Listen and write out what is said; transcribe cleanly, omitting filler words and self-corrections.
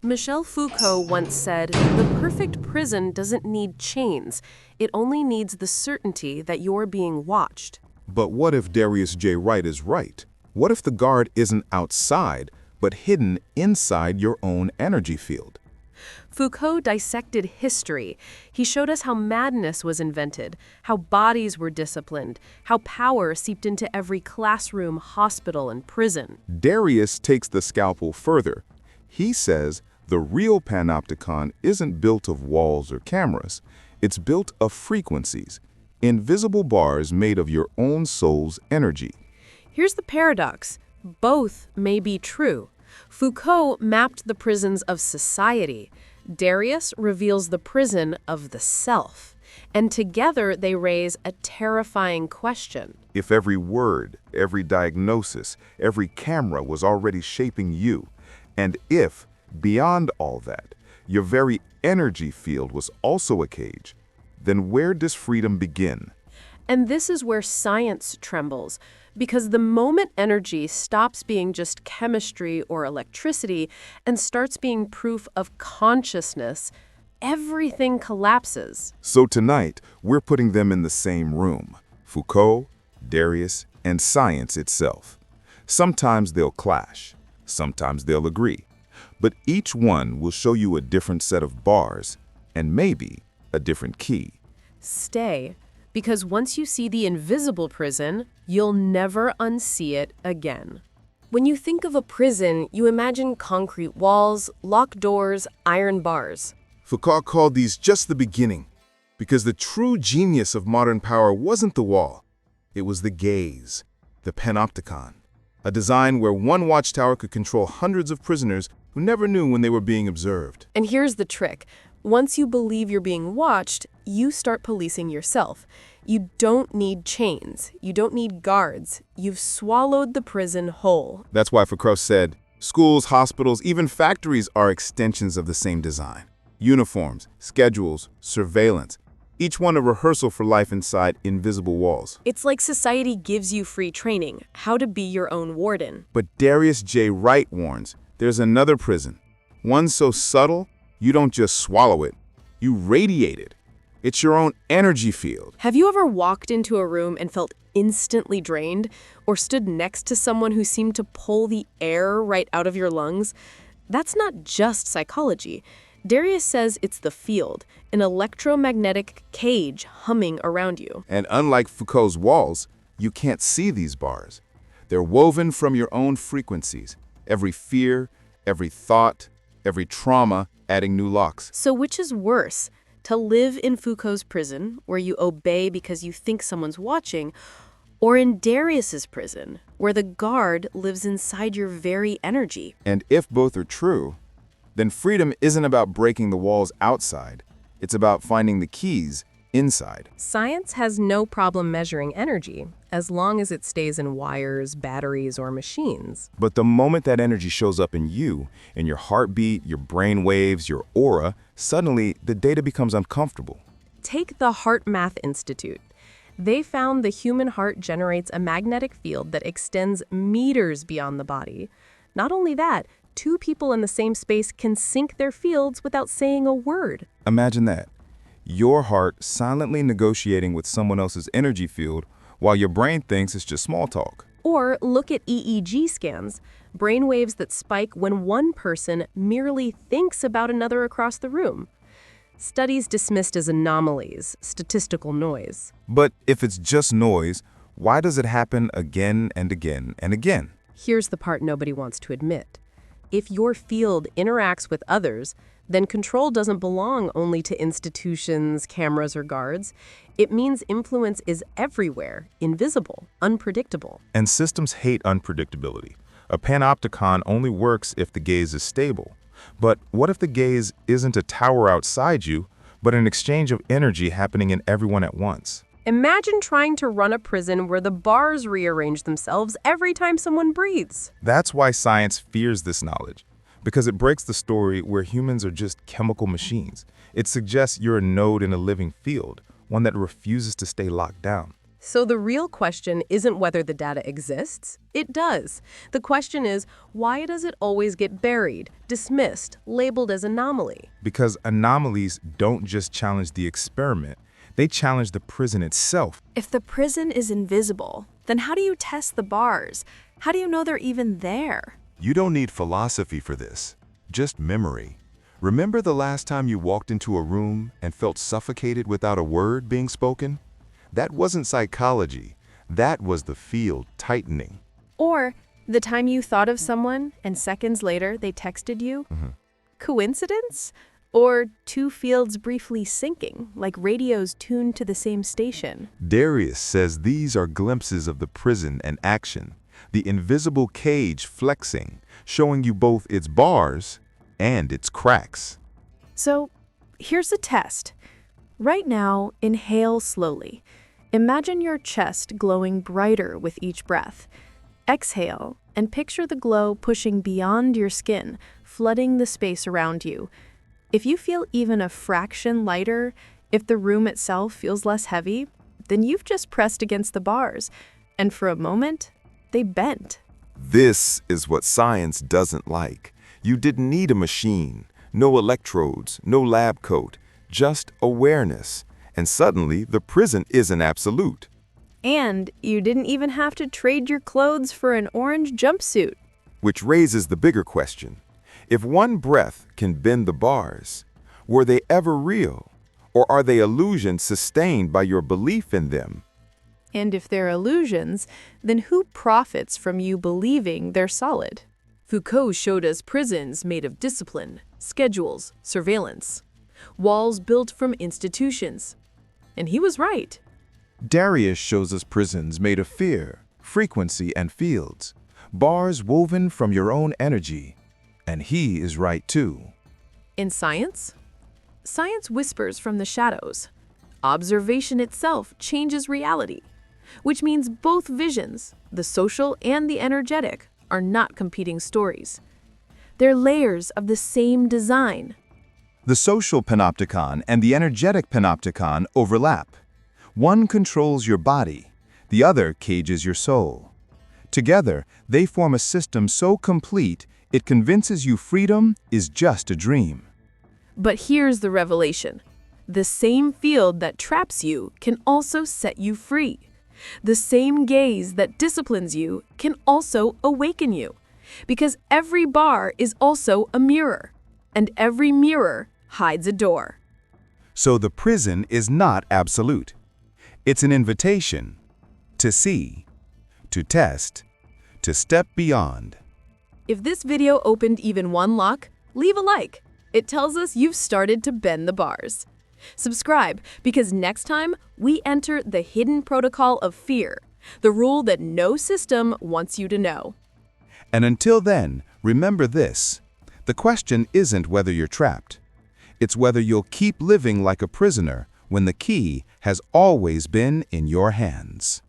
Michel Foucault once said, "The perfect prison doesn't need chains. It only needs the certainty that you're being watched." But what if Darius J. Wright is right? What if the guard isn't outside, but hidden inside your own energy field? Foucault dissected history. He showed us how madness was invented, how bodies were disciplined, how power seeped into every classroom, hospital, and prison. Darius takes the scalpel further. He says the real Panopticon isn't built of walls or cameras. It's built of frequencies, invisible bars made of your own soul's energy. Here's the paradox. Both may be true. Foucault mapped the prisons of society. Darius reveals the prison of the self. And together they raise a terrifying question. If every word, every diagnosis, every camera was already shaping you, and if, beyond all that, your very energy field was also a cage, then where does freedom begin? And this is where science trembles, because the moment energy stops being just chemistry or electricity and starts being proof of consciousness, everything collapses. So tonight, we're putting them in the same room, Foucault, Darius, and science itself. Sometimes they'll clash, sometimes they'll agree, but each one will show you a different set of bars, and maybe a different key. Stay, because once you see the invisible prison, you'll never unsee it again. When you think of a prison, you imagine concrete walls, locked doors, iron bars. Foucault called these just the beginning, because the true genius of modern power wasn't the wall. It was the gaze, the Panopticon, a design where one watchtower could control hundreds of prisoners who never knew when they were being observed. And here's the trick. Once you believe you're being watched, you start policing yourself. You don't need chains. You don't need guards. You've swallowed the prison whole. That's why Foucault said, schools, hospitals, even factories are extensions of the same design. Uniforms, schedules, surveillance, each one a rehearsal for life inside invisible walls. It's like society gives you free training, how to be your own warden. But Darius J. Wright warns, there's another prison, one so subtle, you don't just swallow it, you radiate it. It's your own energy field. Have you ever walked into a room and felt instantly drained, or stood next to someone who seemed to pull the air right out of your lungs? That's not just psychology. Darius says it's the field, an electromagnetic cage humming around you. And unlike Foucault's walls, you can't see these bars. They're woven from your own frequencies. Every fear, every thought, every trauma, adding new locks. So which is worse? To live in Foucault's prison, where you obey because you think someone's watching, or in Darius's prison, where the guard lives inside your very energy? And if both are true, then freedom isn't about breaking the walls outside. It's about finding the keys inside. Science has no problem measuring energy, as long as it stays in wires, batteries, or machines. But the moment that energy shows up in you, in your heartbeat, your brain waves, your aura, suddenly the data becomes uncomfortable. Take the Heart Math Institute. They found the human heart generates a magnetic field that extends meters beyond the body. Not only that, two people in the same space can sync their fields without saying a word. Imagine that. Your heart silently negotiating with someone else's energy field while your brain thinks it's just small talk. Or look at EEG scans, brainwaves that spike when one person merely thinks about another across the room. Studies dismissed as anomalies, statistical noise. But if it's just noise, why does it happen again and again and again? Here's the part nobody wants to admit. If your field interacts with others, then control doesn't belong only to institutions, cameras, or guards. It means influence is everywhere, invisible, unpredictable. And systems hate unpredictability. A panopticon only works if the gaze is stable. But what if the gaze isn't a tower outside you, but an exchange of energy happening in everyone at once? Imagine trying to run a prison where the bars rearrange themselves every time someone breathes. That's why science fears this knowledge, because it breaks the story where humans are just chemical machines. It suggests you're a node in a living field, one that refuses to stay locked down. So the real question isn't whether the data exists. It does. The question is, why does it always get buried, dismissed, labeled as anomaly? Because anomalies don't just challenge the experiment, they challenge the prison itself. If the prison is invisible, then how do you test the bars? How do you know they're even there? You don't need philosophy for this, just memory. Remember the last time you walked into a room and felt suffocated without a word being spoken? That wasn't psychology, that was the field tightening. Or the time you thought of someone and seconds later they texted you? Coincidence? Or two fields briefly syncing, like radios tuned to the same station? Darius says these are glimpses of the prison and action, the invisible cage flexing, showing you both its bars and its cracks. So here's a test. Right now, inhale slowly. Imagine your chest glowing brighter with each breath. Exhale and picture the glow pushing beyond your skin, flooding the space around you. If you feel even a fraction lighter, if the room itself feels less heavy, then you've just pressed against the bars, and for a moment, they bent. This is what science doesn't like. You didn't need a machine, no electrodes, no lab coat, just awareness. And suddenly, the prison isn't absolute. And you didn't even have to trade your clothes for an orange jumpsuit. Which raises the bigger question. If one breath can bend the bars, were they ever real? Or are they illusions sustained by your belief in them? And if they're illusions, then who profits from you believing they're solid? Foucault showed us prisons made of discipline, schedules, surveillance, walls built from institutions. And he was right. Darius shows us prisons made of fear, frequency, and fields, bars woven from your own energy. And he is right too. In science? Science whispers from the shadows. Observation itself changes reality, which means both visions, the social and the energetic, are not competing stories. They're layers of the same design. The social Panopticon and the energetic Panopticon overlap. One controls your body, the other cages your soul. Together, they form a system so complete it convinces you freedom is just a dream. But here's the revelation. The same field that traps you can also set you free. The same gaze that disciplines you can also awaken you. Because every bar is also a mirror, and every mirror hides a door. So the prison is not absolute. It's an invitation to see, to test, to step beyond. If this video opened even one lock, leave a like. It tells us you've started to bend the bars. Subscribe, because next time we enter the hidden protocol of fear, the rule that no system wants you to know. And until then, remember this. The question isn't whether you're trapped. It's whether you'll keep living like a prisoner when the key has always been in your hands.